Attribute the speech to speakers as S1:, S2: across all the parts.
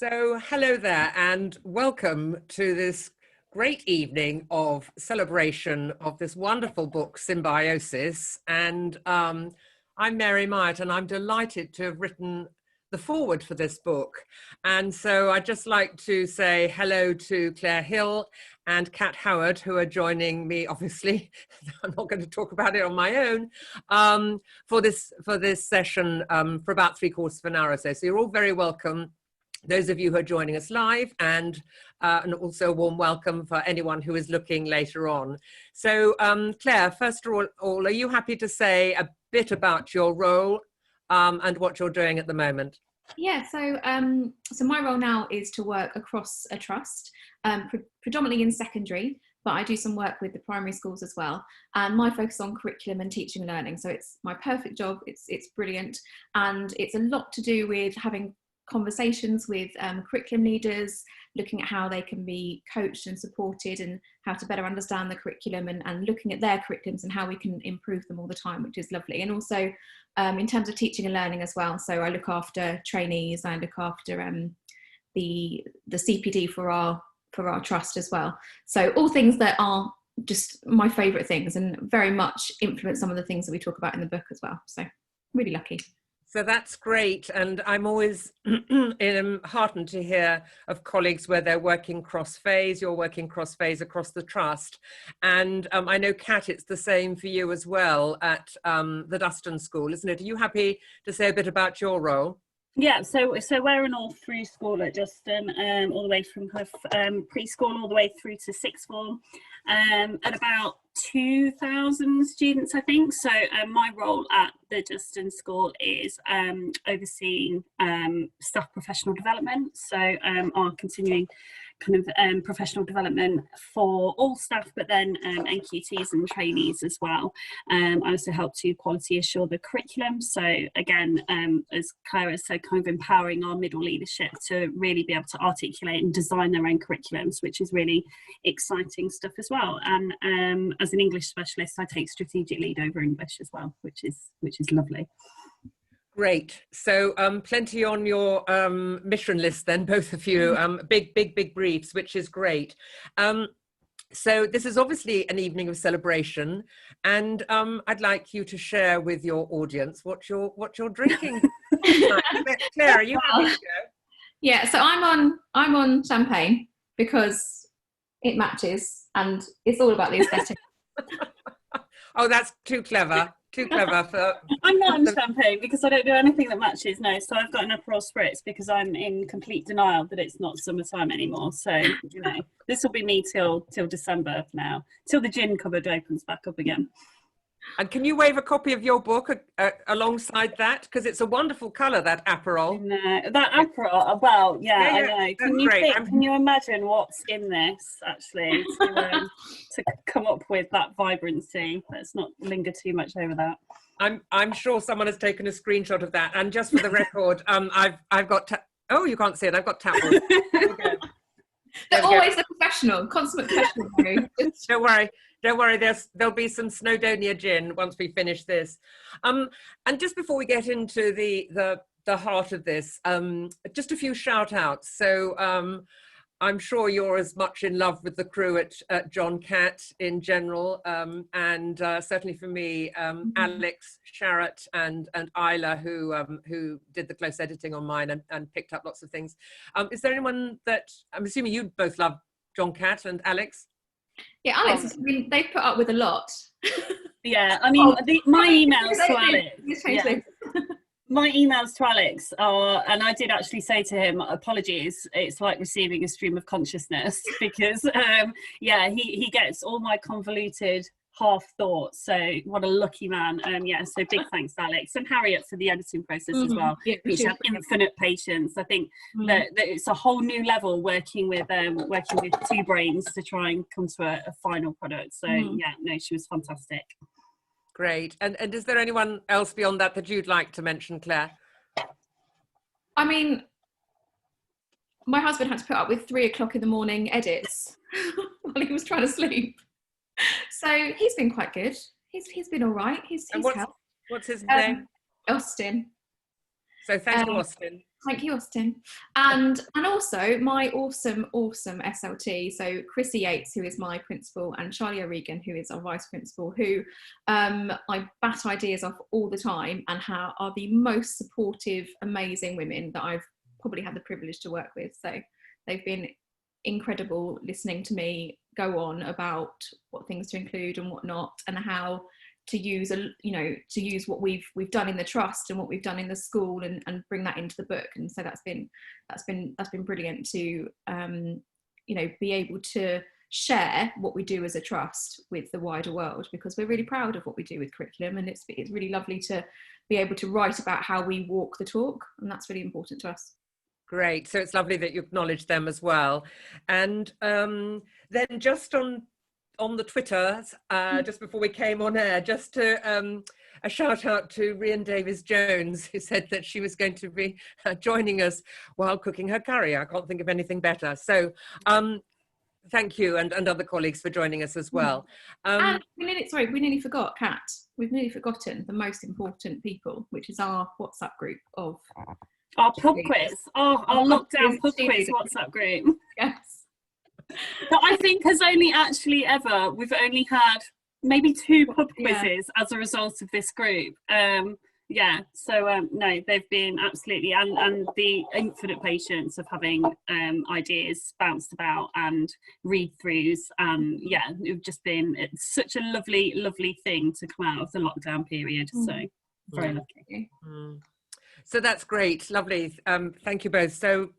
S1: So hello there and welcome to this great evening of celebration of this wonderful book, Symbiosis. And I'm Mary Myatt, and I'm delighted to have written the foreword for this book. And so I'd just like to say hello to Claire Hill and Kat Howard, who are joining me, obviously. I'm not going to talk about it on my own, for this session for about 3/4 of an hour or so. So you're all very welcome, those of you who are joining us live, and also a warm welcome for anyone who is looking later on. So Claire, first of all, are you happy to say a bit about your role and what you're doing at the moment?
S2: Yeah, so my role now is to work across a trust, predominantly in secondary, but I do some work with the primary schools as well. And my focus on curriculum and teaching and learning. So it's my perfect job. It's brilliant, and it's a lot to do with having conversations with curriculum leaders, looking at how they can be coached and supported and how to better understand the curriculum, and looking at their curriculums and how we can improve them all the time, which is lovely. And also in terms of teaching and learning as well. So I look after trainees, I look after the CPD for our trust as well. So all things that are just my favourite things and very much influence some of the things that we talk about in the book as well. So really lucky.
S1: So that's great, and I'm always heartened to hear of colleagues where they're working cross-phase. You're working cross-phase across the trust, and I know, Kat, it's the same for you as well at the Duston School, isn't it? Are you happy to say a bit about your role?
S3: Yeah, so we're an all-through school at Duston, all the way from kind of preschool all the way through to sixth form, at about 2,000 students, I think. So my role at the Duston School is overseeing staff professional development, so our continuing kind of professional development for all staff, but then NQTs and trainees as well. I also help to quality assure the curriculum. So again, as Claire has said, kind of empowering our middle leadership to really be able to articulate and design their own curriculums, which is really exciting stuff as well. And as an English specialist, I take strategic lead over English as well, which is lovely.
S1: Great. So plenty on your mission list then, both of you, big briefs, which is great. So this is obviously an evening of celebration, and I'd like you to share with your audience what you're drinking. Claire, are you happy to go?
S2: Yeah, so I'm on champagne because it matches and it's all about the aesthetic.
S1: Oh, that's too clever. Too clever for...
S3: I'm not on champagne because I don't do anything that matches, no. So I've got an Aperol Spritz because I'm in complete denial that it's not summertime anymore. So, you know, this will be me till December now, till the gin cupboard opens back up again.
S1: And can you wave a copy of your book alongside that? Because it's a wonderful colour, that Aperol.
S3: No, that Aperol, well, yeah, I know. Can you imagine what's in this, actually, to come up with that vibrancy? Let's not linger too much over that.
S1: I'm sure someone has taken a screenshot of that. And just for the record, I've got... Oh, you can't see it. I've got tap water.
S2: They're always a professional, consummate professional.
S1: Don't worry, there'll be some Snowdonia gin once we finish this. And just before we get into the heart of this, just a few shout outs. So I'm sure you're as much in love with the crew at John Catt in general, and certainly for me, Alex, Sharratt and Isla, who did the close editing on mine and picked up lots of things. Is there anyone that, I'm assuming you both love John Catt and Alex?
S2: Yeah, Alex, they've put up with a lot.
S3: Yeah, I mean, my emails to Alex. Yeah. My emails to Alex are, and I did actually say to him, apologies, it's like receiving a stream of consciousness because, yeah, he gets all my convoluted half thoughts. So what a lucky man. Yeah, so big thanks to Alex and Harriet for the editing process as well, which have infinite patience. I think that it's a whole new level working with two brains to try and come to a final product. So yeah, no, she was fantastic.
S1: Great. And is there anyone else beyond that you'd like to mention, Claire?
S2: I mean, my husband had to put up with 3 o'clock in the morning edits while he was trying to sleep. So he's been quite good. He's been all right. He's helped.
S1: What's his name?
S2: Austin.
S1: So thank you, Austin.
S2: Thank you, Austin. And also my awesome SLT, so Chrissy Yates, who is my principal, and Charlie O'Regan, who is our vice principal, who I bat ideas off all the time, and how are the most supportive, amazing women that I've probably had the privilege to work with. So they've been incredible listening to me go on about what things to include and what not, and how to use what we've done in the trust and what we've done in the school, and bring that into the book. And so that's been brilliant to be able to share what we do as a trust with the wider world, because we're really proud of what we do with curriculum, and it's really lovely to be able to write about how we walk the talk, and that's really important to us.
S1: Great. So it's lovely that you acknowledge them as well. And then just on the Twitters, just before we came on air, just to a shout out to Rian Davies-Jones, who said that she was going to be joining us while cooking her curry. I can't think of anything better. So thank you, and other colleagues for joining us as well.
S2: And we nearly forgot, Kat. We've nearly forgotten the most important people, which is our WhatsApp group of
S3: our pub quiz. Our lockdown pub quiz WhatsApp group.
S2: Yes.
S3: But I think we've only had maybe 2 pub quizzes as a result of this group. No, they've been absolutely, and the infinite patience of having ideas bounced about and read-throughs, it's just been such a lovely thing to come out of the lockdown period. So very lucky.
S1: So that's great, lovely. Thank you both. So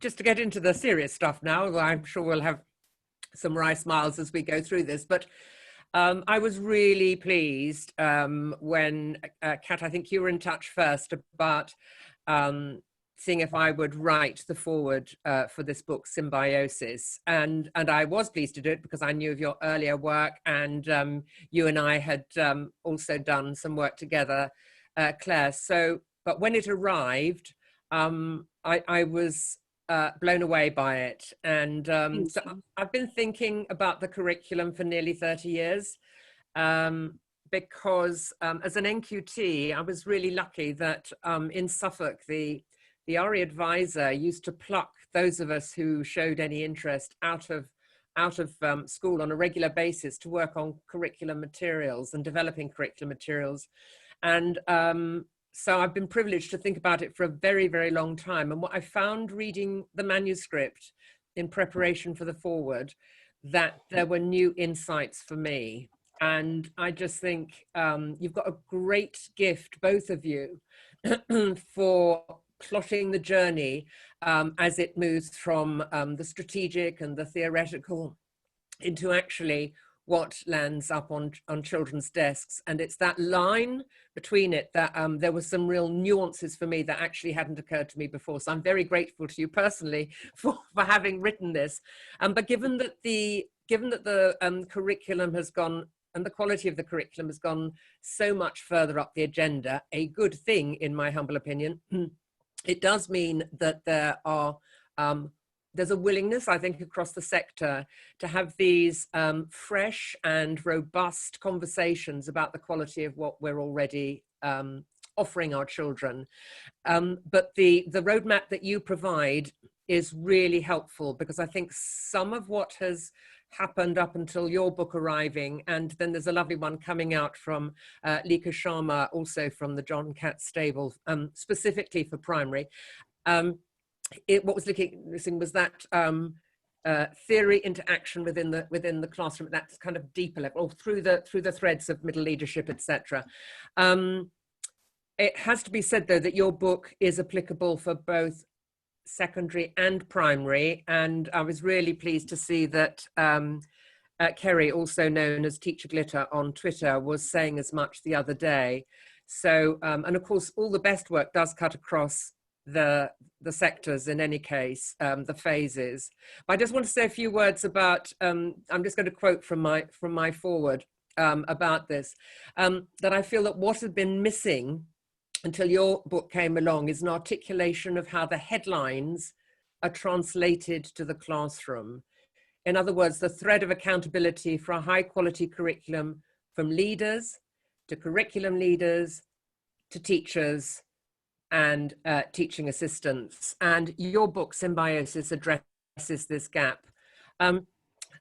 S1: just to get into the serious stuff now, I'm sure we'll have some wry smiles as we go through this, but I was really pleased when, Kat, I think you were in touch first about seeing if I would write the foreword for this book, Symbiosis. And I was pleased to do it because I knew of your earlier work, and you and I had also done some work together, Claire. But when it arrived, I was blown away by it. And so I've been thinking about the curriculum for nearly 30 years because as an NQT, I was really lucky that in Suffolk, the RE advisor used to pluck those of us who showed any interest out of school on a regular basis to work on curriculum materials and developing curriculum materials. And so I've been privileged to think about it for a very, very long time. And what I found reading the manuscript in preparation for the foreword, that there were new insights for me. And I just think you've got a great gift, both of you, for plotting the journey as it moves from the strategic and the theoretical into actually what lands up on children's desks. And it's that line between it that there were some real nuances for me that actually hadn't occurred to me before. So I'm very grateful to you personally for having written this. But given that the curriculum has gone, and the quality of the curriculum has gone so much further up the agenda, a good thing in my humble opinion, it does mean that there's a willingness, I think, across the sector to have these fresh and robust conversations about the quality of what we're already offering our children. But the roadmap that you provide is really helpful, because I think some of what has happened up until your book arriving, and then there's a lovely one coming out from Lika Sharma, also from the John Catt Stable, specifically for primary. What was missing was that theory into action within the classroom, at that kind of deeper level, or through the threads of middle leadership, etc. It has to be said, though, that your book is applicable for both secondary and primary, and I was really pleased to see that Kerry, also known as Teacher Glitter on Twitter, was saying as much the other day. So, and of course, all the best work does cut across the sectors in any case, the phases. But I just want to say a few words about, I'm just going to quote from my foreword about this, that I feel that what had been missing until your book came along is an articulation of how the headlines are translated to the classroom. In other words, the thread of accountability for a high quality curriculum, from leaders to curriculum leaders to teachers and teaching assistants. And your book, Symbiosis, addresses this gap. And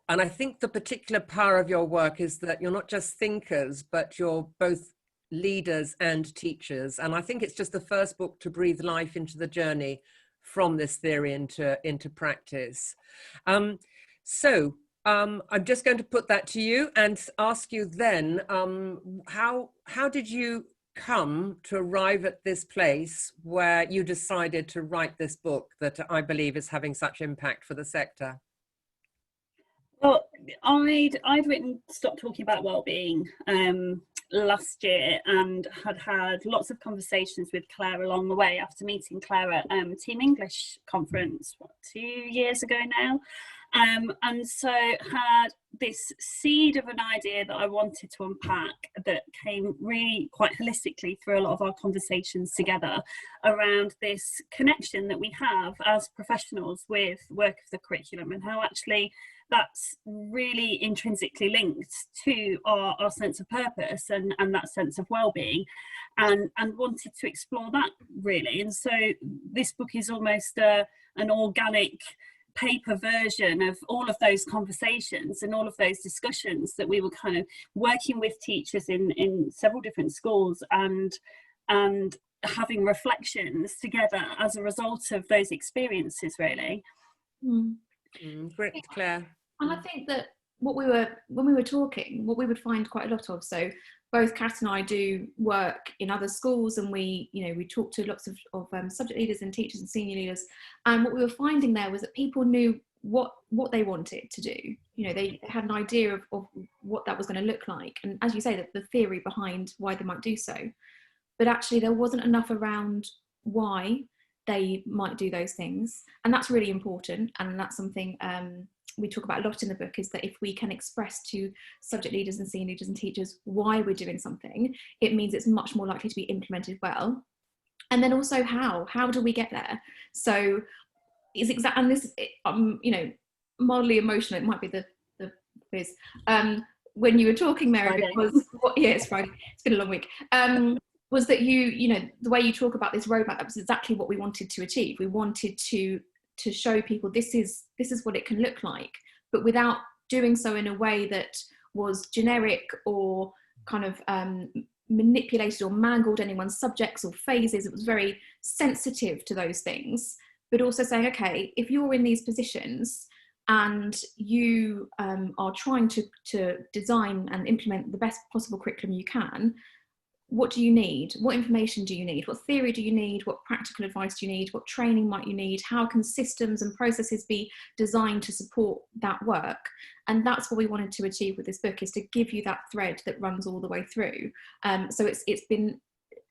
S1: I think the particular power of your work is that you're not just thinkers, but you're both leaders and teachers. And I think it's just the first book to breathe life into the journey from this theory into practice. So I'm just going to put that to you and ask you then, how did you come to arrive at this place where you decided to write this book that I believe is having such impact for the sector?
S3: Well, I'd written Stop Talking About Wellbeing last year, and had lots of conversations with Claire along the way after meeting Claire at Team English conference 2 years ago now. And so had this seed of an idea that I wanted to unpack that came really quite holistically through a lot of our conversations together around this connection that we have as professionals with work of the curriculum, and how actually that's really intrinsically linked to our sense of purpose and that sense of well-being, and wanted to explore that really. And so this book is almost an organic paper version of all of those conversations and all of those discussions that we were kind of working with teachers in several different schools, and having reflections together as a result of those experiences really.
S1: Great, Claire.
S2: And I think that when we were talking, what we would find quite a lot of, so both Kat and I do work in other schools, and we talk to lots of subject leaders and teachers and senior leaders, and what we were finding there was that people knew what they wanted to do. They had an idea of what that was going to look like, and as you say, that the theory behind why they might do so, but actually there wasn't enough around why they might do those things. And that's really important, and that's something we talk about a lot in the book, is that if we can express to subject leaders and senior leaders and teachers why we're doing something, it means it's much more likely to be implemented well. And then also how do we get there? So is exact, and this mildly emotional, it might be the quiz, when you were talking, Mary,
S3: Friday.
S2: because it's Friday, it's been a long week, was that the way you talk about this roadmap, that was exactly what we wanted to achieve. We wanted to show people this is what it can look like, but without doing so in a way that was generic or kind of manipulated or mangled anyone's subjects or phases. It was very sensitive to those things, but also saying, okay, if you're in these positions and you are trying to design and implement the best possible curriculum you can, what do you need? What information do you need? What theory do you need? What practical advice do you need? What training might you need? How can systems and processes be designed to support that work? And that's what we wanted to achieve with this book, is to give you that thread that runs all the way through. So it's been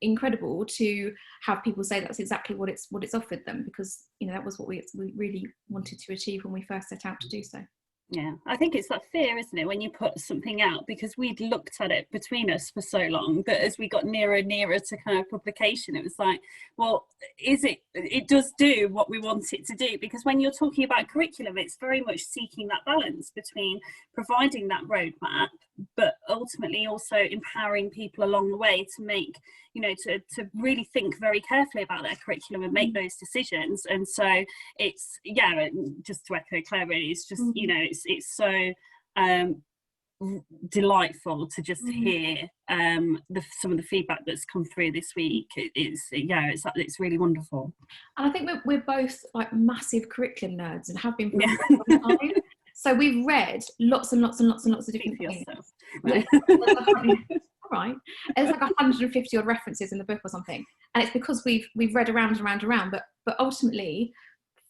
S2: incredible to have people say that's exactly what it's offered them, because that was what we really wanted to achieve when we first set out to do so.
S3: Yeah, I think it's that fear, isn't it, when you put something out, because we'd looked at it between us for so long that as we got nearer and nearer to kind of publication, it was like, well, it does do what we want it to do? Because when you're talking about curriculum, it's very much seeking that balance between providing that roadmap, but ultimately also empowering people along the way to make, to really think very carefully about their curriculum and make those decisions. And so it's, just to echo Claire, really, it's just, it's so delightful to just hear some of the feedback that's come through this week. It's really wonderful.
S2: And I think we're both like massive curriculum nerds and have been for a long time. So we've read lots and lots and lots and lots of different things. All right, there's like 150 odd references in the book or something, and it's because we've read around and around and around. But ultimately,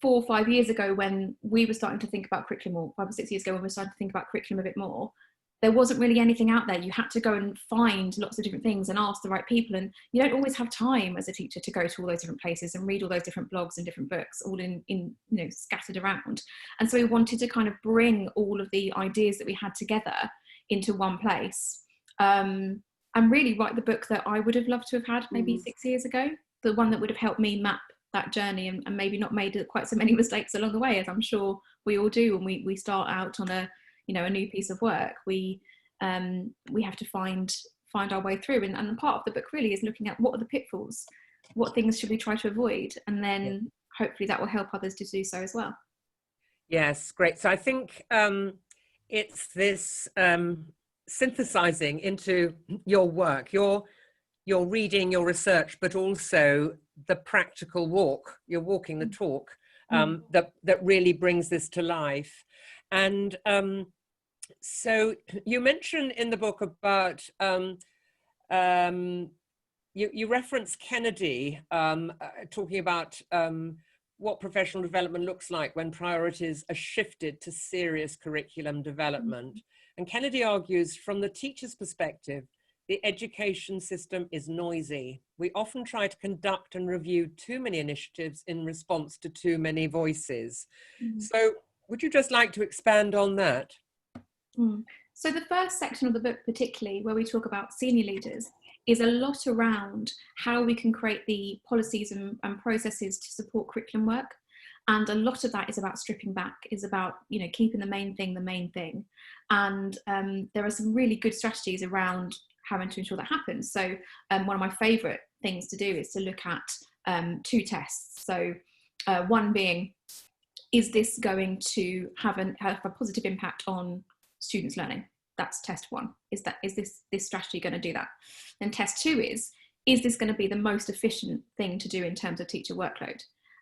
S2: 4 or 5 years ago, when we were starting to think about curriculum, or 5 or 6 years ago when we started to think about curriculum a bit more, there wasn't really anything out there. You had to go and find lots of different things and ask the right people, and you don't always have time as a teacher to go to all those different places and read all those different blogs and different books, all in scattered around. And so we wanted to kind of bring all of the ideas that we had together into one place, and really write the book that I would have loved to have had maybe 6 years ago, the one that would have helped me map that journey and maybe not made quite so many mistakes along the way, as I'm sure we all do when we start out on a new piece of work. We have to find our way through, and part of the book really is looking at what are the pitfalls. what things should we try to avoid, and then hopefully that will help others to do so as well.
S1: Yes, great. So I think it's this synthesizing into your work, your reading, your research, but also the practical walk. You're walking the talk that really brings this to life. And so you mentioned in the book about you reference Kennedy talking about what professional development looks like when priorities are shifted to serious curriculum development. And Kennedy argues, from the teacher's perspective, the education system is noisy. We often try to conduct and review too many initiatives in response to too many voices. So would you just like to expand on that?
S2: So the first section of the book, particularly where we talk about senior leaders, is a lot around how we can create the policies and processes to support curriculum work. And a lot of that is about stripping back, is about, you know, keeping the main thing. And there are some really good strategies around having to ensure that happens. So one of my favourite things to do is to look at two tests. So one being, is this going to have a positive impact on students' learning? That's test one. Is this strategy going to do that? Then test two is this going to be the most efficient thing to do in terms of teacher workload?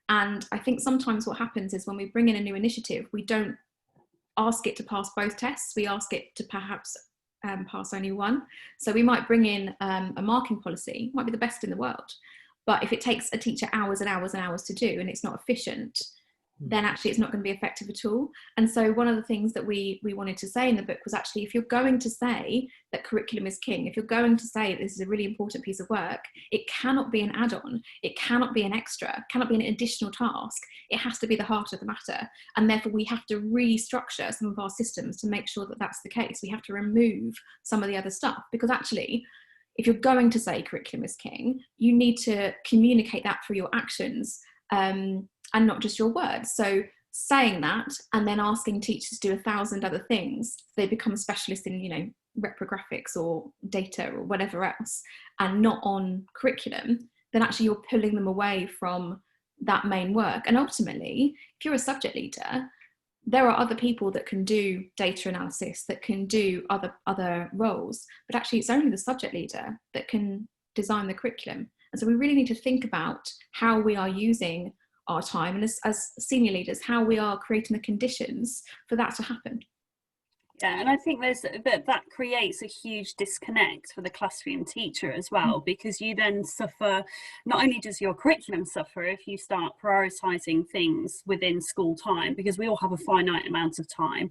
S2: And I think sometimes what happens is when we bring in a new initiative, we don't ask it to pass both tests. We ask it to perhaps pass only one. So we might bring in a marking policy, might be the best in the world, but if it takes a teacher hours and hours and hours to do and it's not efficient, then actually it's not going to be effective at all. And so one of the things that we wanted to say in the book was, actually, if you're going to say that curriculum is king, if you're going to say this is a really important piece of work, it cannot be an add-on, it cannot be an extra, it cannot be an additional task. It has to be the heart of the matter. And therefore we have to restructure some of our systems to make sure that that's the case. We have to remove some of the other stuff, because actually, if you're going to say curriculum is king, you need to communicate that through your actions, and not just your words. So saying that and then asking teachers to do 1,000 other things, they become specialists in, you know, reprographics or data or whatever else, and not on curriculum, then actually you're pulling them away from that main work. And ultimately, if you're a subject leader, there are other people that can do data analysis, that can do other roles, but actually it's only the subject leader that can design the curriculum. And so we really need to think about how we are using our time, and as senior leaders, how we are creating the conditions for that to happen.
S3: Yeah, and I think that creates a huge disconnect for the classroom teacher as well, because you then suffer, not only does your curriculum suffer if you start prioritising things within school time, because we all have a finite amount of time.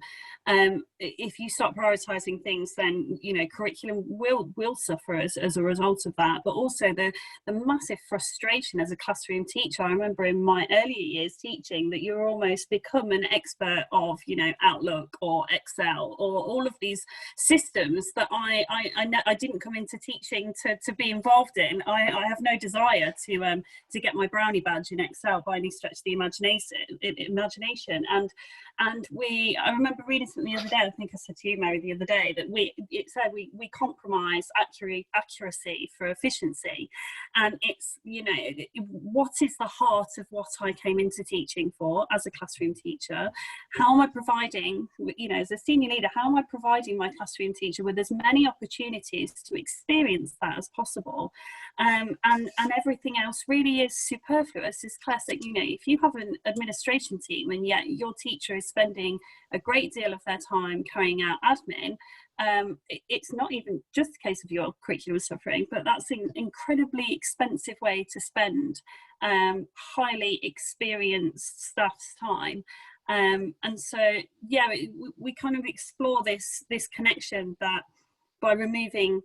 S3: If you start prioritising things, then, you know, curriculum will suffer as a result of that, but also the massive frustration as a classroom teacher. I remember in my earlier years teaching that you're almost become an expert of, you know, Outlook or Excel or all of these systems that I didn't come into teaching to be involved in. I have no desire to get my brownie badge in Excel by any stretch of the imagination. And I remember reading something the other day, I think I said to you, Mary, the other day, that it said we compromise accuracy for efficiency. And it's, you know, what is the heart of what I came into teaching for as a classroom teacher? How am I providing, you know, as a senior leader, how am I providing my classroom teacher with as many opportunities to experience that as possible? And everything else really is superfluous. It's classic, you know, if you have an administration team and yet your teacher is spending a great deal of their time carrying out admin, it's not even just a case of your curriculum suffering, but that's an incredibly expensive way to spend highly experienced staff's time. And so, yeah, we kind of explore this connection that by removing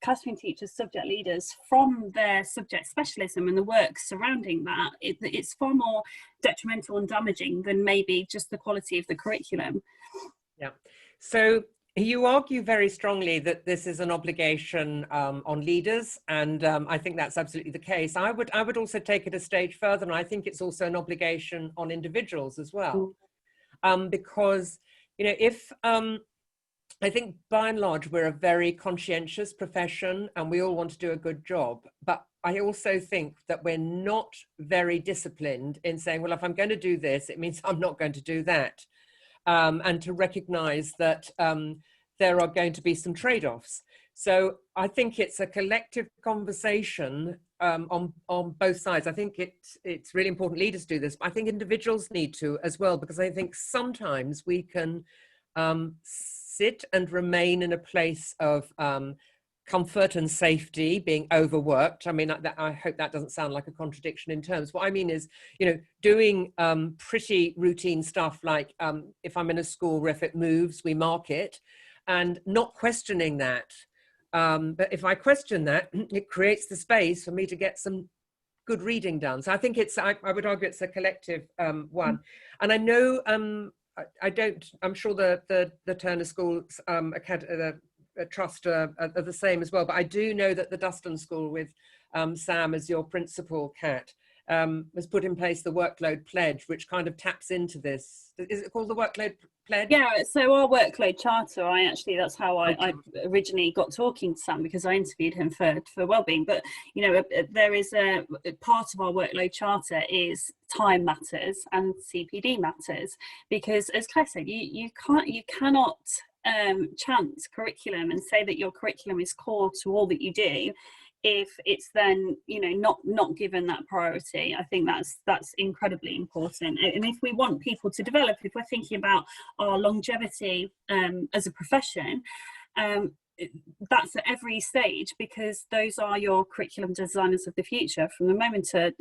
S3: classroom teachers, subject leaders from their subject specialism and the work surrounding that, it's far more detrimental and damaging than maybe just the quality of the curriculum.
S1: Yeah. So you argue very strongly that this is an obligation on leaders, and I think that's absolutely the case. I would also take it a stage further, and I think it's also an obligation on individuals as well, because, you know, if I think by and large we're a very conscientious profession and we all want to do a good job, but I also think that we're not very disciplined in saying, well, if I'm going to do this, it means I'm not going to do that. And to recognize that there are going to be some trade-offs. So I think it's a collective conversation on both sides. I think it's really important leaders do this, but I think individuals need to as well, because I think sometimes we can sit and remain in a place of comfort and safety, being overworked. I mean, I hope that doesn't sound like a contradiction in terms. What I mean is, you know, doing pretty routine stuff like if I'm in a school where if it moves, we mark it, and not questioning that. But if I question that, it creates the space for me to get some good reading done. So I think I would argue it's a collective one. And I know, I'm sure the Turner Schools Trust are the same as well, but I do know that the Duston School with Sam as your principal, Kat, has put in place the workload pledge, which kind of taps into this. Is it called the workload pledge?
S3: Yeah, so our workload charter, that's how I originally got talking to Sam, because I interviewed him for wellbeing. But you know, there is a part of our workload charter is time matters and CPD matters, because as Claire said, you cannot chant curriculum and say that your curriculum is core to all that you do if it's then, you know, not given that priority. I think that's incredibly important. And if we want people to develop, if we're thinking about our longevity as a profession, that's at every stage, because those are your curriculum designers of the future. From the moment a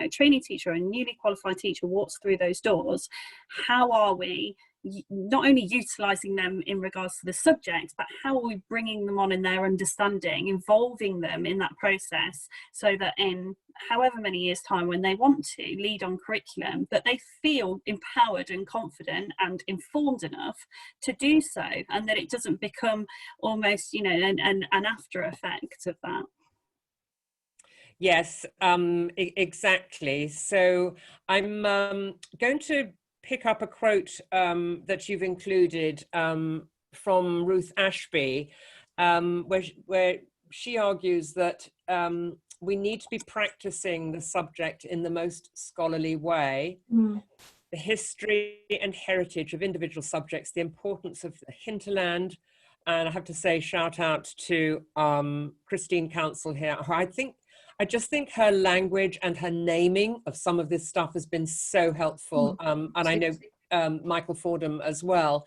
S3: trainee teacher or a newly qualified teacher walks through those doors, how are we not only utilising them in regards to the subject, but how are we bringing them on in their understanding, involving them in that process, so that in however many years' time, when they want to lead on curriculum, that they feel empowered and confident and informed enough to do so, and that it doesn't become almost, you know, an after effect of that.
S1: Yes, exactly. So I'm going to pick up a quote that you've included from Ruth Ashby, where she argues that we need to be practicing the subject in the most scholarly way. The history and heritage of individual subjects, the importance of the hinterland. And I have to say, shout out to Christine Council here, who I just think her language and her naming of some of this stuff has been so helpful. And I know Michael Fordham as well.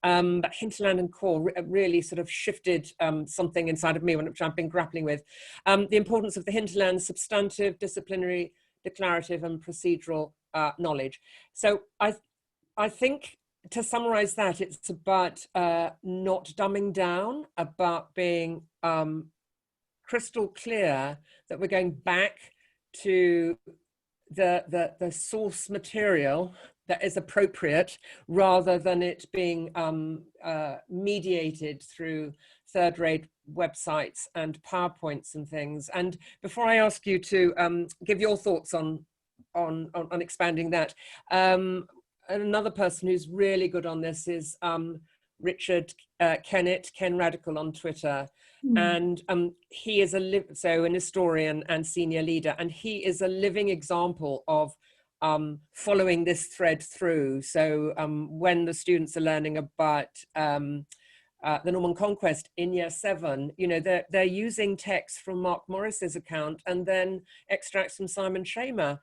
S1: But hinterland and core really sort of shifted something inside of me, which I've been grappling with. The importance of the hinterland, substantive, disciplinary, declarative and procedural knowledge. So I think, to summarize that, it's about not dumbing down, about being crystal clear that we're going back to the source material that is appropriate, rather than it being mediated through third-rate websites and PowerPoints and things. And before I ask you to give your thoughts on expanding that, another person who's really good on this is Richard Ken Radical on Twitter. And he is an historian and senior leader, and he is a living example of following this thread through. So when the students are learning about the Norman Conquest in Year 7, you know, they're using text from Mark Morris's account and then extracts from Simon Shamer.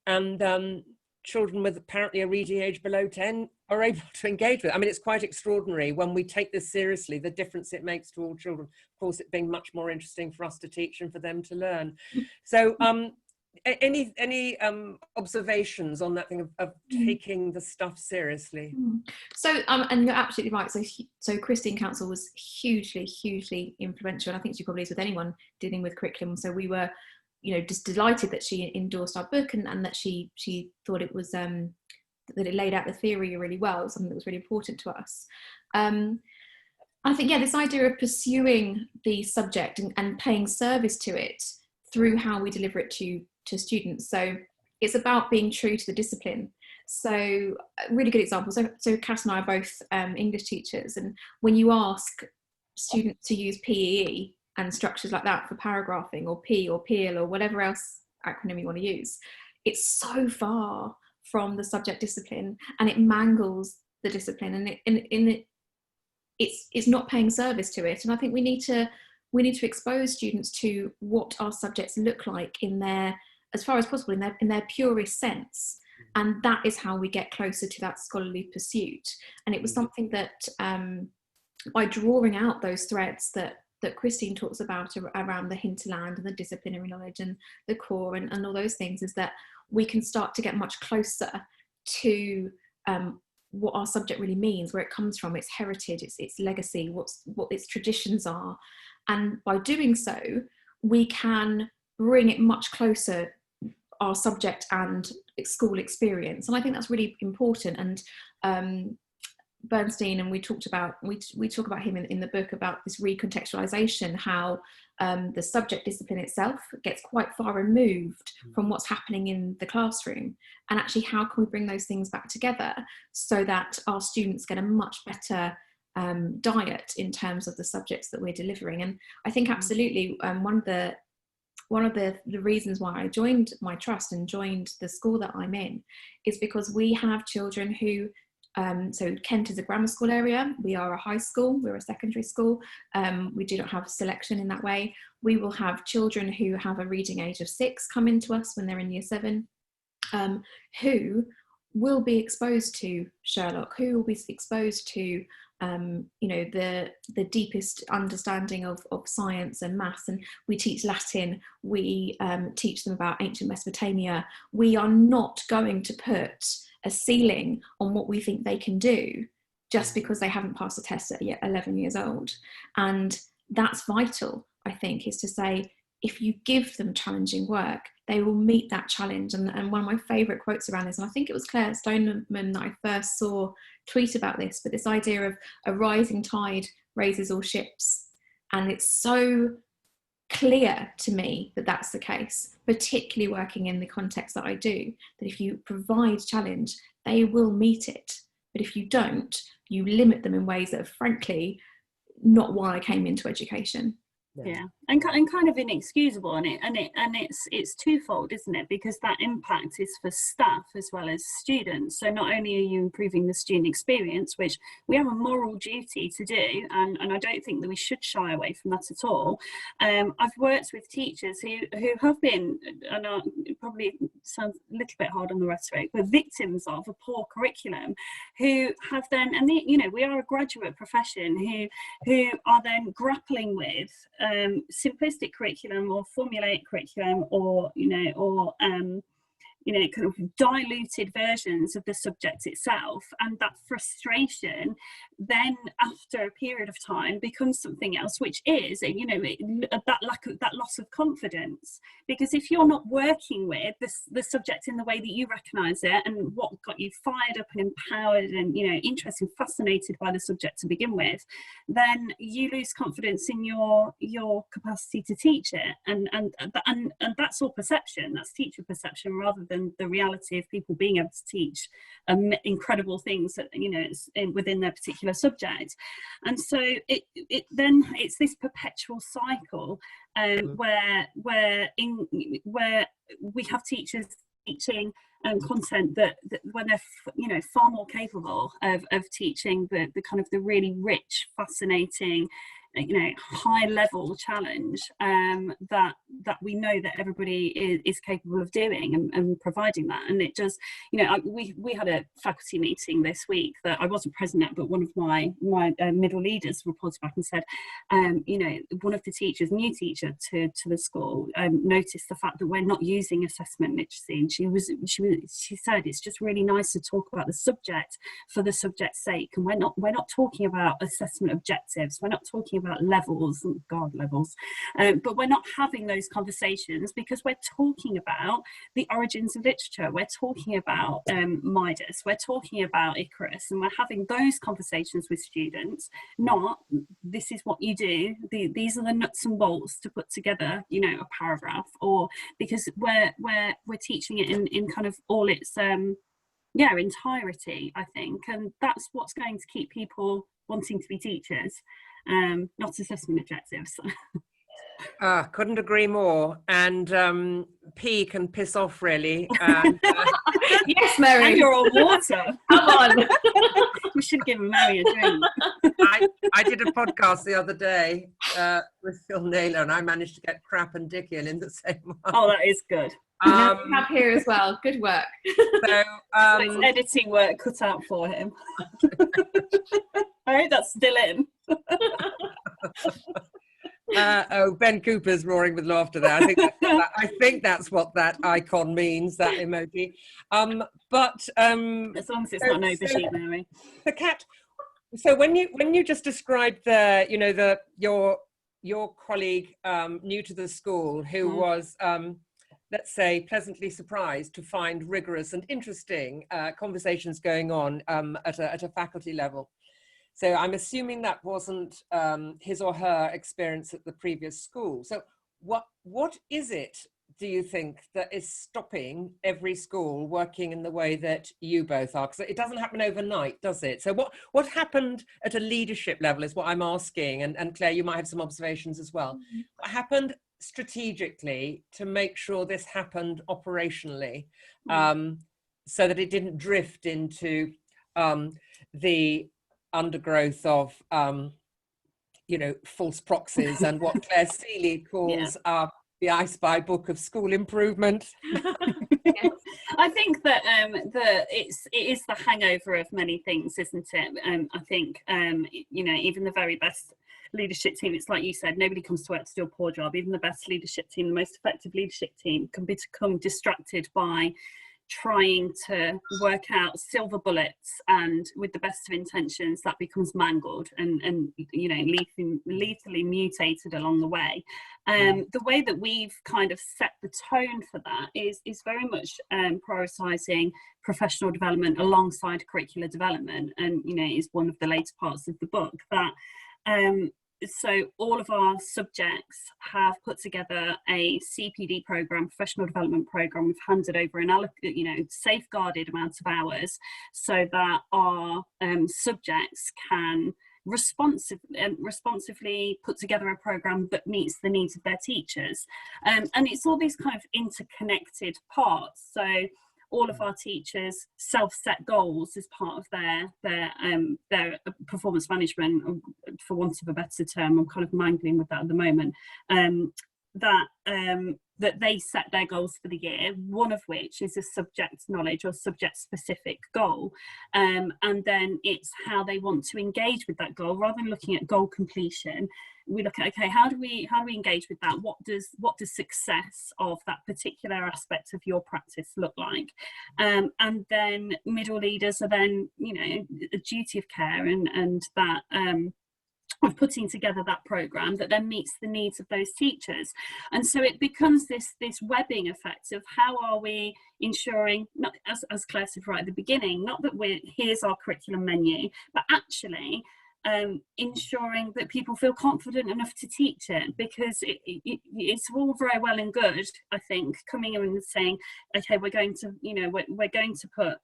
S1: And children with apparently a reading age below 10 are able to engage with it. I mean, it's quite extraordinary when we take this seriously, the difference it makes to all children. Of course, it being much more interesting for us to teach and for them to learn. So any observations on that thing of taking the stuff seriously?
S2: So and you're absolutely right. So Christine Council was hugely influential, and I think she probably is with anyone dealing with curriculum. So we were, you know, just delighted that she endorsed our book, and that she thought it was that it laid out the theory really well. It was something that was really important to us. I think, yeah, this idea of pursuing the subject and paying service to it through how we deliver it to students. So it's about being true to the discipline. So a really good example. So Cass and I are both English teachers, and when you ask students to use PEE and structures like that for paragraphing or P or PEAL or whatever else acronym you want to use, it's so far from the subject discipline, and it mangles the discipline, and it's not paying service to it. And I think we need to expose students to what our subjects look like in their, as far as possible, in their purest sense. And that is how we get closer to that scholarly pursuit. And it was something that by drawing out those threads that Christine talks about around the hinterland and the disciplinary knowledge and the core and all those things, is that we can start to get much closer to what our subject really means, where it comes from, its heritage, its legacy, what its traditions are. And by doing so, we can bring it much closer, our subject and school experience. And I think that's really important. And Bernstein, and we talk about him in the book, about this recontextualization, how the subject discipline itself gets quite far removed from what's happening in the classroom, and actually how can we bring those things back together so that our students get a much better diet in terms of the subjects that we're delivering. And I think absolutely one of the reasons why I joined my trust and joined the school that I'm in is because we have children who so Kent is a grammar school area, we are a high school, we're a secondary school, we do not have selection in that way. We will have children who have a reading age of 6 come into us when they're in year 7, who will be exposed to Sherlock, who will be exposed to the deepest understanding of science and maths. And we teach Latin, we teach them about ancient Mesopotamia. We are not going to put a ceiling on what we think they can do just because they haven't passed a test at 11 years old. And that's vital, I think, is to say, if you give them challenging work, they will meet that challenge. And one of my favourite quotes around this, and I think it was Claire Stoneman that I first saw tweet about this, but this idea of a rising tide raises all ships. And it's so clear to me that that's the case, particularly working in the context that I do, that if you provide challenge, they will meet it. But if you don't, you limit them in ways that are frankly not why I came into education.
S3: Yeah, and kind of inexcusable, and it's twofold, isn't it? Because that impact is for staff as well as students. So not only are you improving the student experience, which we have a moral duty to do, and I don't think that we should shy away from that at all. I've worked with teachers who have been, and probably sounds a little bit hard on the rhetoric, but victims of a poor curriculum, who have then, and we are a graduate profession who are then grappling with simplistic curriculum or formulaic curriculum, or kind of diluted versions of the subject itself, and that frustration then after a period of time becomes something else, which is that loss of confidence. Because if you're not working with the subject in the way that you recognize it, and what got you fired up and empowered and interested and fascinated by the subject to begin with, then you lose confidence in your capacity to teach it, and that's all perception. That's teacher perception rather than the reality of people being able to teach incredible things that within their particular subject. And so it's this perpetual cycle where we have teachers teaching content that when they're far more capable of teaching the kind of the really rich, fascinating, high level challenge that we know that everybody is capable of doing and providing that. And it just, we had a faculty meeting this week that I wasn't present at, but one of my middle leaders reported back and said, one of the teachers, new teacher to the school, noticed the fact that we're not using assessment literacy, and she said it's just really nice to talk about the subject for the subject's sake, and we're not talking about assessment objectives, we're not talking about levels, but we're not having those conversations because we're talking about the origins of literature, we're talking about Midas, we're talking about Icarus, and we're having those conversations with students, not this is what you do, these are the nuts and bolts to put together a paragraph, or because we're teaching it in kind of all its entirety, I think, and that's what's going to keep people wanting to be teachers, not assessment objectives.
S1: Couldn't agree more. And pee can piss off, really. And,
S2: Yes, Mary.
S3: And you're on water.
S2: Come on.
S3: We should give Mary a drink.
S1: I did a podcast the other day with Phil Naylor, and I managed to get crap and dick in the same one.
S3: Oh, that is good.
S2: We have here as well. Good work.
S1: So,
S3: So it's editing work cut out for him. I hope that's still in.
S1: Ben Cooper's roaring with laughter there. I think that's what that icon means, that emoji. But
S3: as long as it's not an overshoot, Mary.
S1: The cat. So when you just described your colleague new to the school who was let's say pleasantly surprised to find rigorous and interesting conversations going on at a faculty level. So I'm assuming that wasn't his or her experience at the previous school. So what is it, do you think, that is stopping every school working in the way that you both are? Because it doesn't happen overnight, does it? So what happened at a leadership level is what I'm asking. And Claire, you might have some observations as well. Mm-hmm. What happened strategically to make sure this happened operationally, so that it didn't drift into the undergrowth of false proxies and what Claire Seeley calls the I Spy book of school improvement.
S3: Yes. I think that it is the hangover of many things, isn't it? I think even the very best leadership team, it's like you said, nobody comes to work to do a poor job. Even the best leadership team, the most effective leadership team, can become distracted by trying to work out silver bullets, and with the best of intentions that becomes mangled and lethally mutated along the way. The way that we've kind of set the tone for that is very much prioritising professional development alongside curricular development, and is one of the later parts of the book that so all of our subjects have put together a CPD program, professional development program. We've handed over an safeguarded amount of hours so that our subjects can responsively put together a program that meets the needs of their teachers. And it's all these kind of interconnected parts. So all of our teachers self-set goals as part of their performance management, for want of a better term. I'm kind of mangling with that at the moment. That they set their goals for the year, one of which is a subject knowledge or subject specific goal, and then it's how they want to engage with that goal. Rather than looking at goal completion, we look at, okay, how do we engage with that? What does success of that particular aspect of your practice look like? And then middle leaders are then a duty of care and that of putting together that program that then meets the needs of those teachers. And so it becomes this webbing effect of how are we ensuring, not as Claire said right at the beginning, not that here's our curriculum menu, but actually ensuring that people feel confident enough to teach it, because it's all very well and good, I think, coming in and saying, okay, we're going to put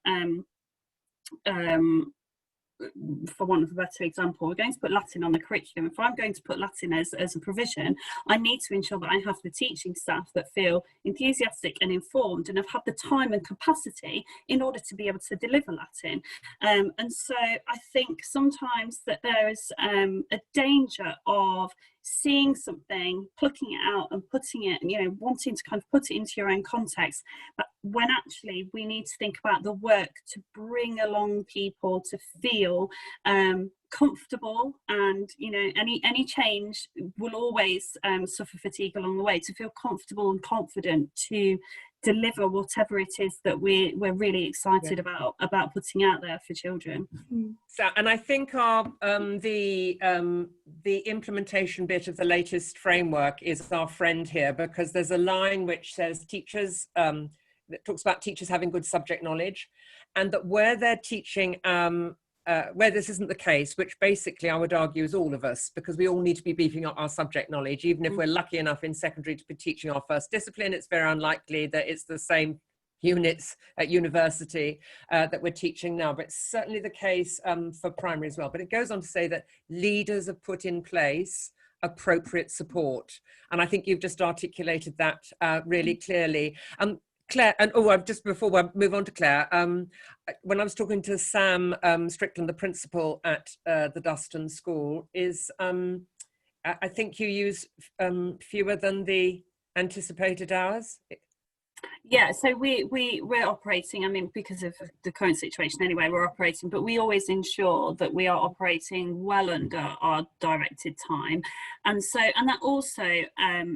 S3: for want of a better example, we're going to put Latin on the curriculum. If I'm going to put Latin as a provision, I need to ensure that I have the teaching staff that feel enthusiastic and informed and have had the time and capacity in order to be able to deliver Latin. And so I think sometimes that there is a danger of seeing something, plucking it out and putting it, wanting to kind of put it into your own context, but when actually we need to think about the work to bring along people to feel comfortable, and any change will always suffer fatigue along the way, to feel comfortable and confident to deliver whatever it is that we're really excited about putting out there for children.
S1: So, and I think our the implementation bit of the latest framework is our friend here, because there's a line which says teachers that talks about teachers having good subject knowledge, and that where they're teaching where this isn't the case, which basically I would argue is all of us, because we all need to be beefing up our subject knowledge. Even if we're lucky enough in secondary to be teaching our first discipline, it's very unlikely that it's the same units at university that we're teaching now, but it's certainly the case for primary as well. But it goes on to say that leaders have put in place appropriate support. And I think you've just articulated that really clearly. Claire, and just before we move on to Claire, when I was talking to Sam Strickland, the principal at the Duston School, I think you use fewer than the anticipated hours?
S3: Yeah, so we're operating, I mean, because of the current situation anyway, we're operating, but we always ensure that we are operating well under our directed time. And that also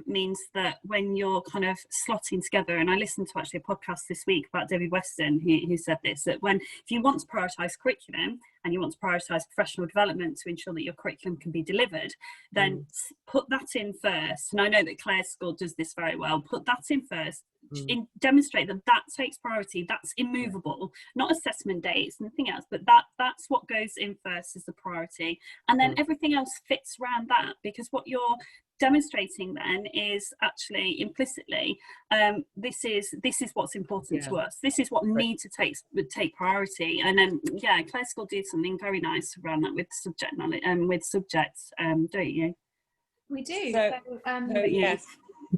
S3: means that when you're kind of slotting together, and I listened to actually a podcast this week about Debbie Weston, who said this, that if you want to prioritise curriculum and you want to prioritise professional development to ensure that your curriculum can be delivered, then put that in first. And I know that Claire's school does this very well. Put that in first. Demonstrate that takes priority, that's immovable, not assessment dates and anything else, but that's what goes in first is the priority, and then everything else fits around that, because what you're demonstrating then is actually implicitly this is what's important to us, this is what needs to take priority. And then Claire's school did something very nice around that with subject knowledge and with subjects, don't you?
S2: We do.
S1: So yes,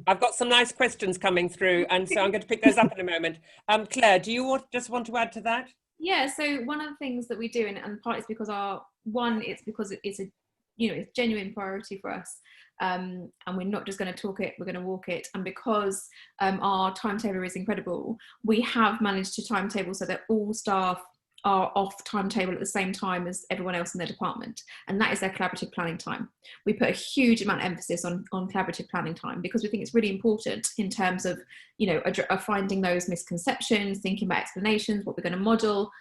S1: I've got some nice questions coming through, and so I'm going to pick those up in a moment. Claire, do you just want to add to that?
S2: Yeah, so one of the things that we do, and part is because it's because it's a it's genuine priority for us, and we're not just going to talk it, we're going to walk it. And because our timetable is incredible, we have managed to timetable so that all staff are off timetable at the same time as everyone else in their department, and that is their collaborative planning time. We put a huge amount of emphasis on collaborative planning time because we think it's really important in terms of finding those misconceptions, thinking about explanations, what we're going to model,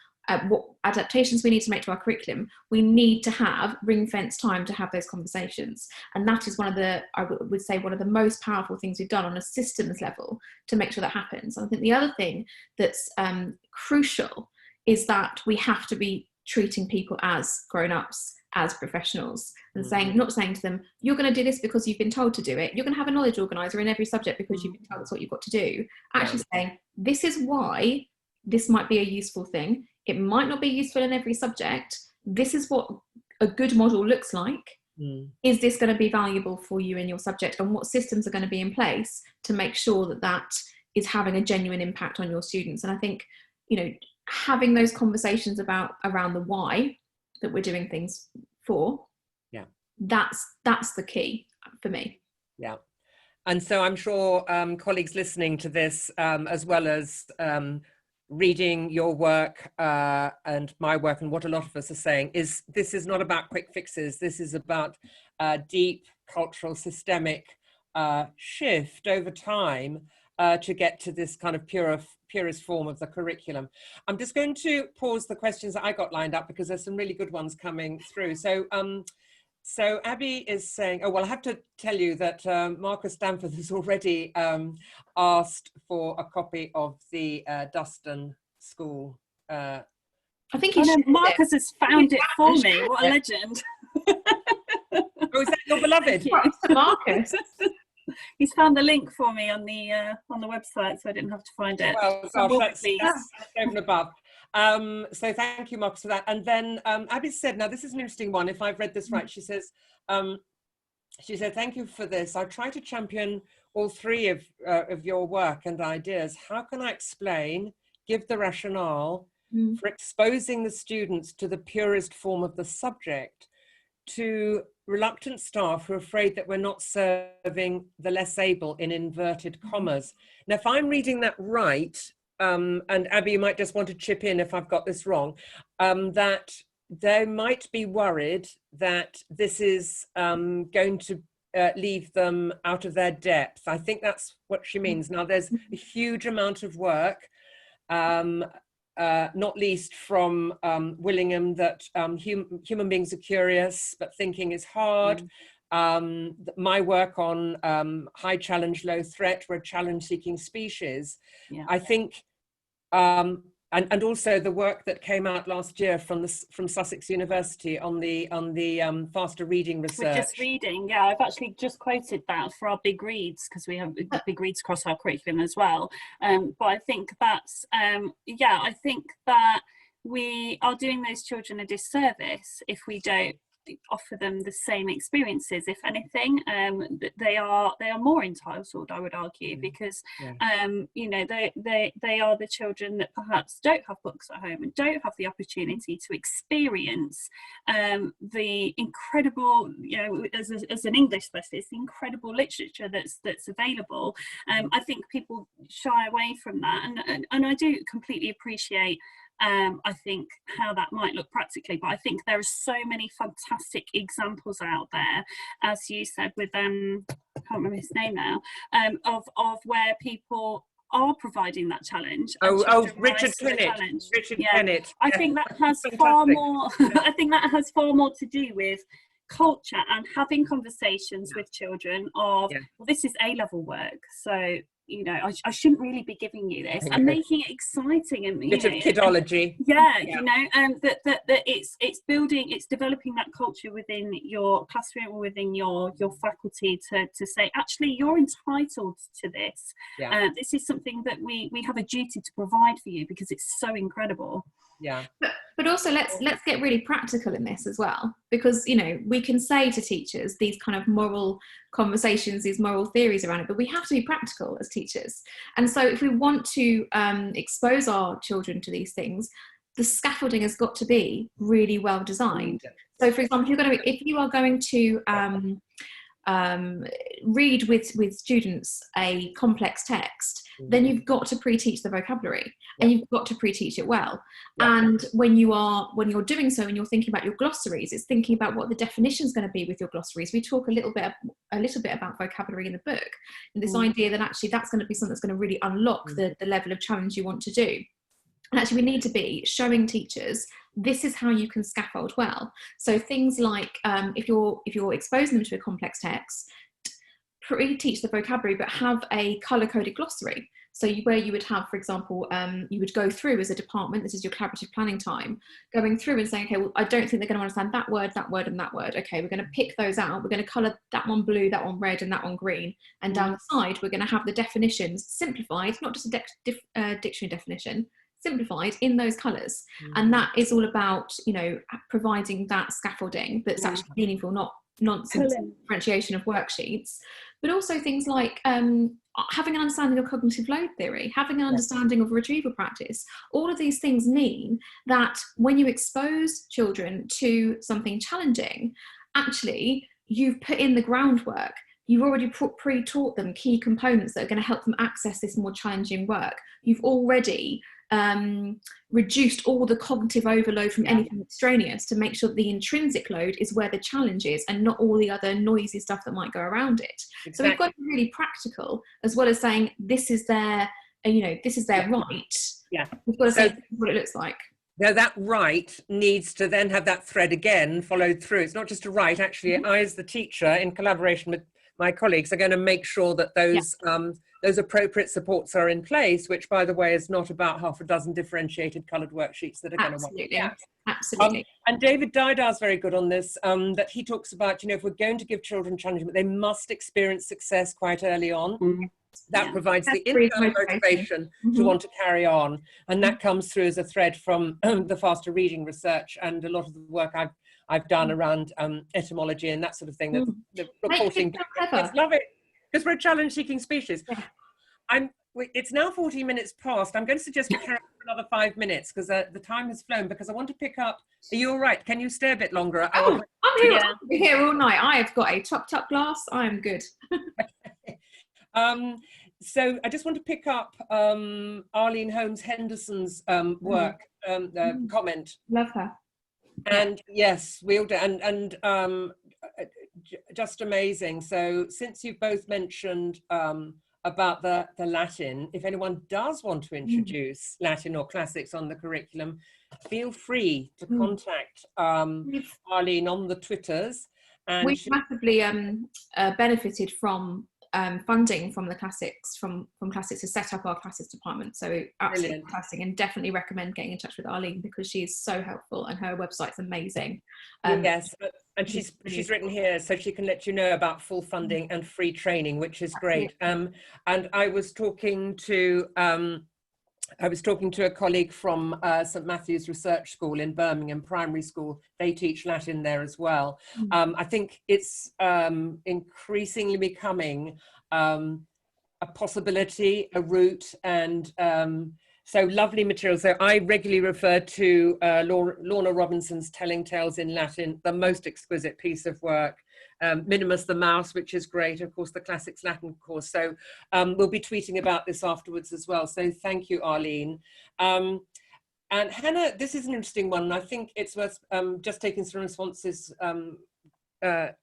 S2: what adaptations we need to make to our curriculum. We need to have ring-fence time to have those conversations, and that is I would say one of the most powerful things we've done on a systems level to make sure that happens. And I think the other thing that's crucial is that we have to be treating people as grown-ups, as professionals, and not saying to them, you're going to do this because you've been told to do it. You're going to have a knowledge organiser in every subject because you've been told that's what you've got to do. Actually saying, this is why this might be a useful thing. It might not be useful in every subject. This is what a good model looks like. Is this going to be valuable for you in your subject? And what systems are going to be in place to make sure that that is having a genuine impact on your students? And I think, having those conversations around the why that we're doing things for, that's the key for me.
S1: And so I'm sure colleagues listening to this, as well as reading your work and my work, and what a lot of us are saying is this is not about quick fixes. This is about deep cultural systemic shift over time to get to this kind of purest form of the curriculum. I'm just going to pause the questions that I got lined up because there's some really good ones coming through. So Abby is saying, I have to tell you that Marcus Stanford has already asked for a copy of the Duston School.
S2: I think
S3: Marcus has found it for me. What a legend.
S1: Oh, is that your beloved?
S2: Marcus.
S3: He's found the link for me on the website, so I didn't have to find it.
S1: Well, gosh, that's over and above. So thank you, Marcus, for that. And then Abby said, now this is an interesting one. If I've read this right, she said, thank you for this. I try to champion all three of your work and ideas. How can I explain, give the rationale for exposing the students to the purest form of the subject to reluctant staff who are afraid that we're not serving the less able in inverted commas? Now, if I'm reading that right, and Abby, you might just want to chip in if I've got this wrong, that they might be worried that this is going to leave them out of their depth. I think that's what she means. Now, there's a huge amount of work, not least from Willingham, that human beings are curious, but thinking is hard. My work on high challenge, low threat, we're a challenge-seeking species. I think, and also the work that came out last year from Sussex University on the faster reading research.
S3: We're just reading, I've actually just quoted that for our big reads, because we have big reads across our curriculum as well. But I think that's, I think that we are doing those children a disservice if we don't offer them the same experiences. If anything, they are more entitled, I would argue, because you know, they are the children that perhaps don't have books at home and don't have the opportunity to experience the incredible, you know, as an English specialist, the incredible literature that's available. I think people shy away from that, and I do completely appreciate I think how that might look practically, but I think there are so many fantastic examples out there, as you said, with I can't remember his name now, of where people are providing that challenge.
S1: Richard Kennett. Kennett.
S3: I think that has far more. I think that has far more to do with culture and having conversations with children of, well, this is A-level work, so you know, I shouldn't really be giving you this, and making it exciting, and
S1: bit of kidology.
S3: You know, and that it's building, it's developing that culture within your classroom or within your faculty to say, actually, you're entitled to this. This is something that we have a duty to provide for you because it's so incredible.
S2: But also let's get really practical in this as well, because you know, we can say to teachers these kind of moral conversations, these moral theories around it, but we have to be practical as teachers. And so if we want to expose our children to these things, the scaffolding has got to be really well designed. So for example, if you are going to read with students a complex text, then you've got to pre-teach the vocabulary, and you've got to pre-teach it well. And when you're doing so, and you're thinking about your glossaries, it's thinking about what the definition is going to be with your glossaries. We talk a little bit about vocabulary in the book, and this idea that actually that's going to be something that's going to really unlock the level of challenge you want to do. And actually, we need to be showing teachers this is how you can scaffold well. So things like if you're exposing them to a complex text, pre-teach the vocabulary, but have a colour-coded glossary. So where you would have, for example, you would go through as a department, this is your collaborative planning time, going through and saying, okay, well, I don't think they're going to understand that word, and that word. Okay, we're going to pick those out. We're going to colour that one blue, that one red, and that one green. And down the side, we're going to have the definitions simplified, not just a dictionary definition, simplified in those colours. And that is all about, you know, providing that scaffolding that's actually meaningful, not nonsense differentiation of worksheets, but also things like having an understanding of cognitive load theory, having an understanding of retrieval practice. All of these things mean that when you expose children to something challenging, actually you've put in the groundwork. You've already pre-taught them key components that are going to help them access this more challenging work. You've already reduced all the cognitive overload from anything extraneous to make sure that the intrinsic load is where the challenge is, and not all the other noisy stuff that might go around it. So we've got to be really practical, as well as saying this is their, this is their right. We've got to say what it looks like.
S1: Now that right needs to then have that thread again followed through. It's not just a right. Actually, I, as the teacher, in collaboration with my colleagues, are going to make sure that those appropriate supports are in place, which, by the way, is not about half a dozen differentiated coloured worksheets that are going to work.
S2: Absolutely.
S1: And David Didar's very good on this, that he talks about, if we're going to give children challenge, they must experience success quite early on. That provides the internal motivation to want to carry on. And that comes through as a thread from the faster reading research and a lot of the work I've done around etymology and that sort of thing. The reporting. Kids love it because we're a challenge-seeking species. It's now 14 minutes past. I'm going to suggest we carry on for another 5 minutes because the time has flown, because I want to pick up. Are you all right? Can you stay a bit longer?
S2: I'm here. I'll be here all night. I have got a top glass. I am good.
S1: So I just want to pick up Arlene Holmes Henderson's work, comment.
S2: Love her.
S1: And yes, we all do. And just amazing. So since you've both mentioned about the Latin, if anyone does want to introduce Latin or classics on the curriculum, feel free to contact Arlene on the Twitters. And
S2: we've massively benefited from funding from the classics, from classics to set up our classics department. So absolutely fantastic, and definitely recommend getting in touch with Arlene because she's so helpful and her website's amazing.
S1: Yes, and she's written here so she can let you know about full funding and free training, which is great. And I was talking to I was talking to a colleague from St Matthew's Research School in Birmingham Primary School. They teach Latin there as well. I think it's increasingly becoming a possibility, a route, and so lovely material. So I regularly refer to Lorna Robinson's Telling Tales in Latin, the most exquisite piece of work. Minimus the Mouse, which is great, of course, the Classics Latin course. So we'll be tweeting about this afterwards as well. So thank you, Arlene. And Hannah, this is an interesting one. And I think it's worth just taking some responses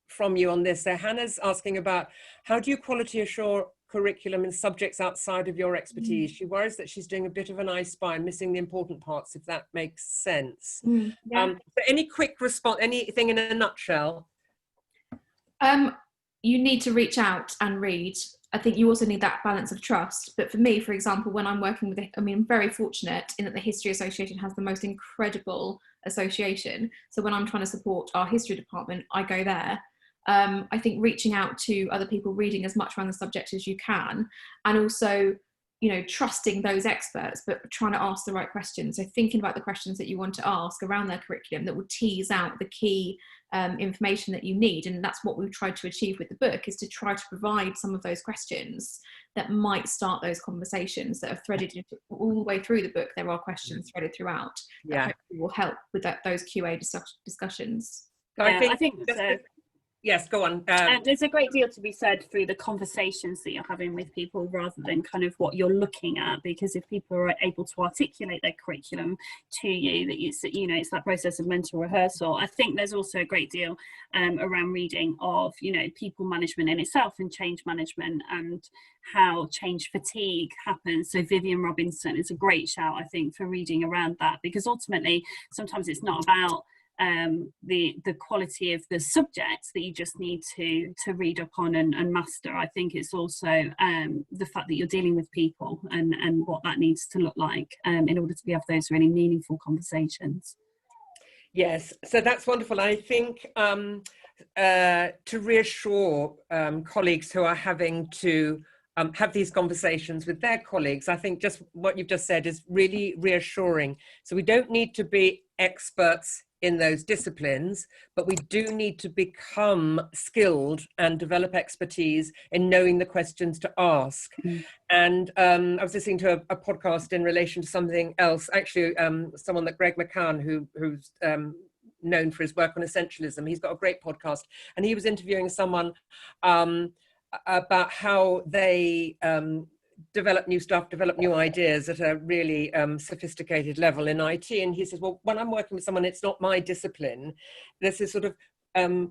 S1: from you on this. So Hannah's asking about, how do you quality assure curriculum in subjects outside of your expertise? She worries that she's doing a bit of an I Spy and missing the important parts, if that makes sense. So any quick response, anything in a nutshell?
S2: You need to reach out and read. I think you also need that balance of trust. But for me, for example, when I'm working with, I'm very fortunate in that the History Association has the most incredible association. So when I'm trying to support our history department, I go there. I think reaching out to other people, reading as much around the subject as you can, and also, you know, trusting those experts, but trying to ask the right questions. So thinking about the questions that you want to ask around their curriculum that will tease out the key information that you need. And that's what we've tried to achieve with the book, is to try to provide some of those questions that might start those conversations that are threaded all the way through the book. There are questions threaded throughout that hopefully will help with those QA discussions.
S1: So I think yes, go on.
S3: There's a great deal to be said through the conversations that you're having with people rather than kind of what you're looking at, because if people are able to articulate their curriculum to you, that it's, you know, it's that process of mental rehearsal. I think there's also a great deal around reading of, you know, people management in itself and change management and how change fatigue happens. So Vivian Robinson is a great shout, I think, for reading around that, because ultimately sometimes it's not about the quality of the subject that you just need to read up on and master. I think it's also the fact that you're dealing with people and what that needs to look like in order to have those really meaningful conversations.
S1: Yes, so that's wonderful. I think to reassure colleagues who are having to have these conversations with their colleagues, I think just what you've just said is really reassuring. So we don't need to be experts in those disciplines, but we do need to become skilled and develop expertise in knowing the questions to ask. And I was listening to a podcast in relation to something else, actually someone that Greg McCann, who's known for his work on essentialism, he's got a great podcast, and he was interviewing someone about how they develop new stuff, develop new ideas at a really sophisticated level in IT. And he says, well, when I'm working with someone, it's not my discipline. There's this sort of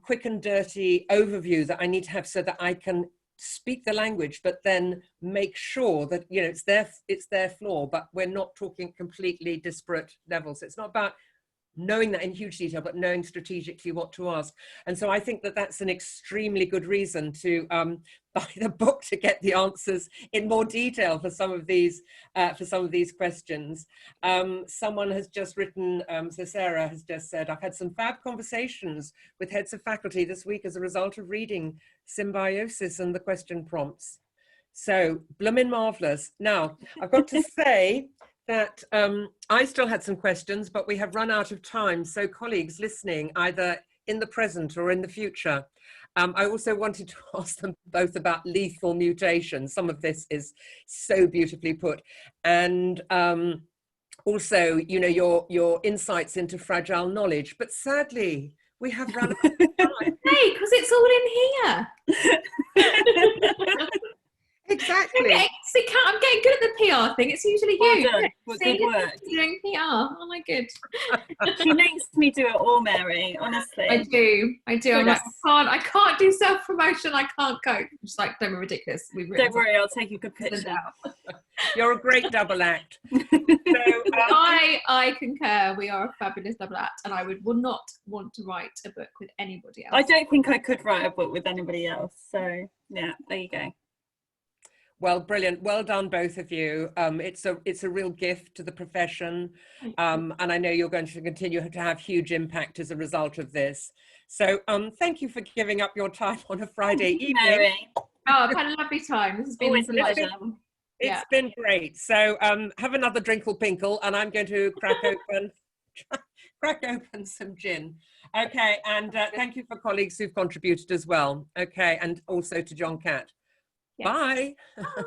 S1: quick and dirty overview that I need to have so that I can speak the language, but then make sure that, you know, it's their flaw, but we're not talking completely disparate levels. It's not about knowing that in huge detail, but knowing strategically what to ask. And so I think that that's an extremely good reason to buy the book, to get the answers in more detail for some of these questions. Someone has just written, so Sarah has just said, I've had some fab conversations with heads of faculty this week as a result of reading Symbiosis and the question prompts. So bloomin' marvellous. Now, I've got to say that I still had some questions, but we have run out of time. So colleagues listening, either in the present or in the future, I also wanted to ask them both about lethal mutation. Some of this is so beautifully put. And also, you know, your insights into fragile knowledge. But sadly, we have run out of time.
S2: Hey, because it's all in here.
S1: Exactly.
S2: I'm getting good at the PR thing. It's usually you.
S3: Well, good work.
S2: Doing PR. Oh my good.
S3: She makes me do it all, Mary. Honestly,
S2: I do. I'm like, I can't do self-promotion. I can't cope. Just like, don't be ridiculous.
S3: Don't worry, I'll take a good picture.
S1: You're a great double act. So,
S2: I concur. We are a fabulous double act, and I would not want to write a book with anybody else.
S3: I don't think I could write a book with anybody else. So yeah, there you go.
S1: Well, brilliant. Well done, both of you. It's a real gift to the profession. And I know you're going to continue to have huge impact as a result of this. So thank you for giving up your time on a Friday evening.
S3: Mary.
S2: Oh, I've had a lovely time. This has been
S3: always a pleasure.
S1: It's been great. So have another drinkle pinkle, and I'm going to crack open some gin. Okay, and thank you for colleagues who've contributed as well. Okay, and also to John Catt.
S2: Yes.
S1: Bye.
S2: Bye.